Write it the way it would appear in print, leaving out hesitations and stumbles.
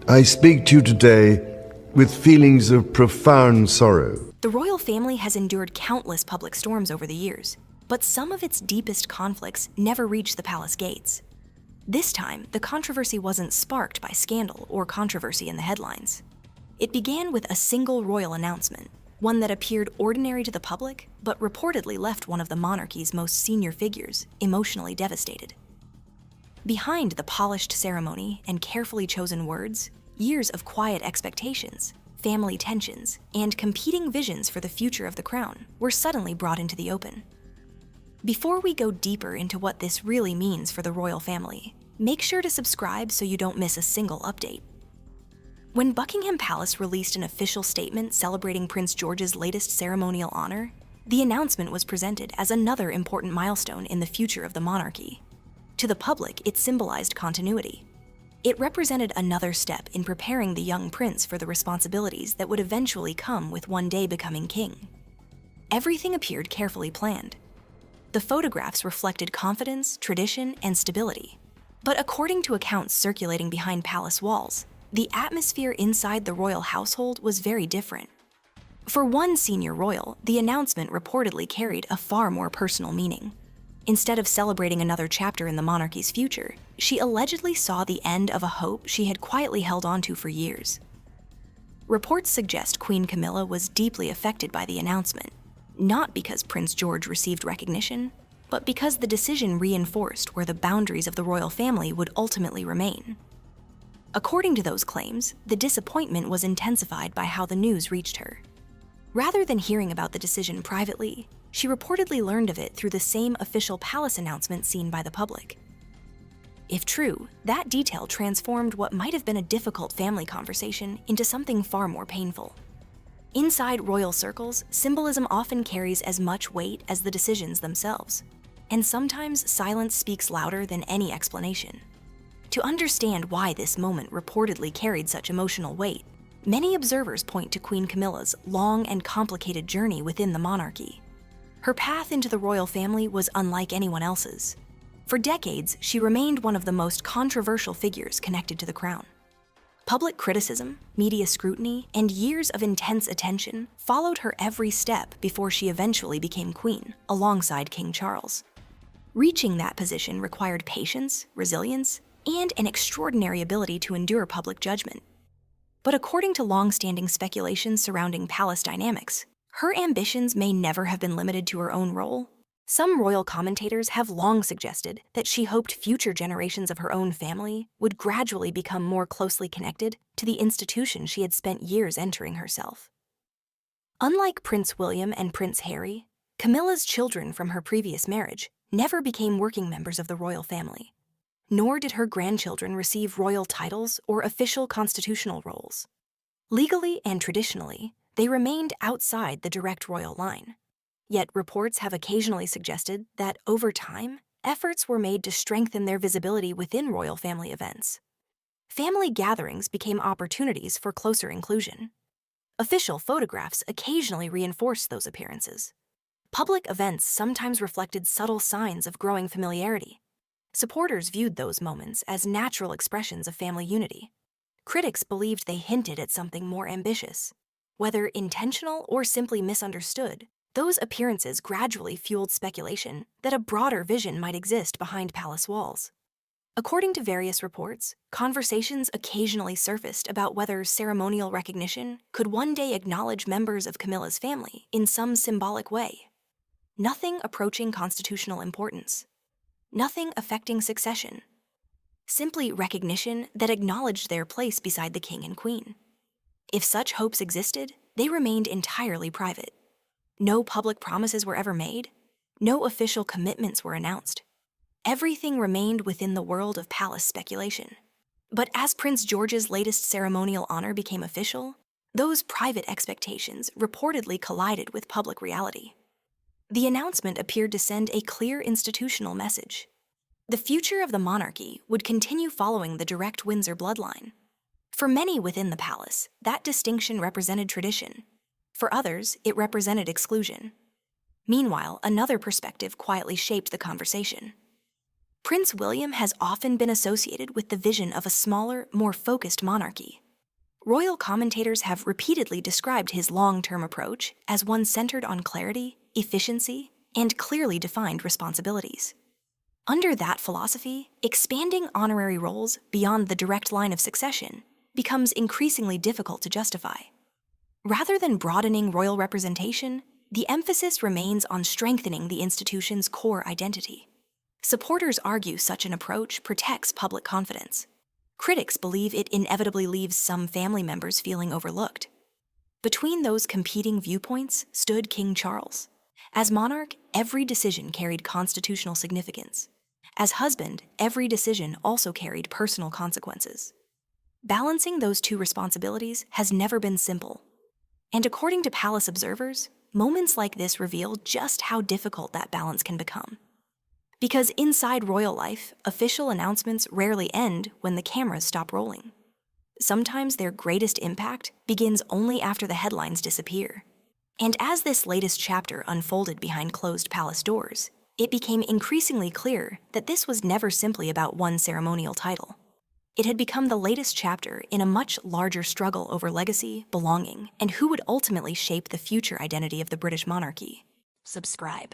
I speak to you today with feelings of profound sorrow. The royal family has endured countless public storms over the years, but some of its deepest conflicts never reached the palace gates. This time, the controversy wasn't sparked by scandal or controversy in the headlines. It began with a single royal announcement, one that appeared ordinary to the public, but reportedly left one of the monarchy's most senior figures emotionally devastated. Behind the polished ceremony and carefully chosen words, years of quiet expectations, family tensions, and competing visions for the future of the crown were suddenly brought into the open. Before we go deeper into what this really means for the royal family, make sure to subscribe so you don't miss a single update. When Buckingham Palace released an official statement celebrating Prince George's latest ceremonial honor, the announcement was presented as another important milestone in the future of the monarchy. To the public, it symbolized continuity. It represented another step in preparing the young prince for the responsibilities that would eventually come with one day becoming king. Everything appeared carefully planned. The photographs reflected confidence, tradition, and stability. But according to accounts circulating behind palace walls, the atmosphere inside the royal household was very different. For one senior royal, the announcement reportedly carried a far more personal meaning. Instead of celebrating another chapter in the monarchy's future, she allegedly saw the end of a hope she had quietly held onto for years. Reports suggest Queen Camilla was deeply affected by the announcement, not because Prince George received recognition, but because the decision reinforced where the boundaries of the royal family would ultimately remain. According to those claims, the disappointment was intensified by how the news reached her. Rather than hearing about the decision privately, she reportedly learned of it through the same official palace announcement seen by the public. If true, that detail transformed what might have been a difficult family conversation into something far more painful. Inside royal circles, symbolism often carries as much weight as the decisions themselves, and sometimes silence speaks louder than any explanation. To understand why this moment reportedly carried such emotional weight, many observers point to Queen Camilla's long and complicated journey within the monarchy. Her path into the royal family was unlike anyone else's. For decades, she remained one of the most controversial figures connected to the crown. Public criticism, media scrutiny, and years of intense attention followed her every step before she eventually became queen, alongside King Charles. Reaching that position required patience, resilience, and an extraordinary ability to endure public judgment. But according to long-standing speculation surrounding palace dynamics, her ambitions may never have been limited to her own role. Some royal commentators have long suggested that she hoped future generations of her own family would gradually become more closely connected to the institution she had spent years entering herself. Unlike Prince William and Prince Harry, Camilla's children from her previous marriage never became working members of the royal family, nor did her grandchildren receive royal titles or official constitutional roles. Legally and traditionally, they remained outside the direct royal line. Yet reports have occasionally suggested that over time, efforts were made to strengthen their visibility within royal family events. Family gatherings became opportunities for closer inclusion. Official photographs occasionally reinforced those appearances. Public events sometimes reflected subtle signs of growing familiarity. Supporters viewed those moments as natural expressions of family unity. Critics believed they hinted at something more ambitious. Whether intentional or simply misunderstood, those appearances gradually fueled speculation that a broader vision might exist behind palace walls. According to various reports, conversations occasionally surfaced about whether ceremonial recognition could one day acknowledge members of Camilla's family in some symbolic way. Nothing approaching constitutional importance. Nothing affecting succession. Simply recognition that acknowledged their place beside the king and queen. If such hopes existed, they remained entirely private. No public promises were ever made. No official commitments were announced. Everything remained within the world of palace speculation. But as Prince George's latest ceremonial honor became official, those private expectations reportedly collided with public reality. The announcement appeared to send a clear institutional message. The future of the monarchy would continue following the direct Windsor bloodline. For many within the palace, that distinction represented tradition. For others, it represented exclusion. Meanwhile, another perspective quietly shaped the conversation. Prince William has often been associated with the vision of a smaller, more focused monarchy. Royal commentators have repeatedly described his long-term approach as one centered on clarity, efficiency, and clearly defined responsibilities. Under that philosophy, expanding honorary roles beyond the direct line of succession becomes increasingly difficult to justify. Rather than broadening royal representation, the emphasis remains on strengthening the institution's core identity. Supporters argue such an approach protects public confidence. Critics believe it inevitably leaves some family members feeling overlooked. Between those competing viewpoints stood King Charles. As monarch, every decision carried constitutional significance. As husband, every decision also carried personal consequences. Balancing those two responsibilities has never been simple. And according to palace observers, moments like this reveal just how difficult that balance can become. Because inside royal life, official announcements rarely end when the cameras stop rolling. Sometimes their greatest impact begins only after the headlines disappear. And as this latest chapter unfolded behind closed palace doors, it became increasingly clear that this was never simply about one ceremonial title. It had become the latest chapter in a much larger struggle over legacy, belonging, and who would ultimately shape the future identity of the British monarchy. Subscribe.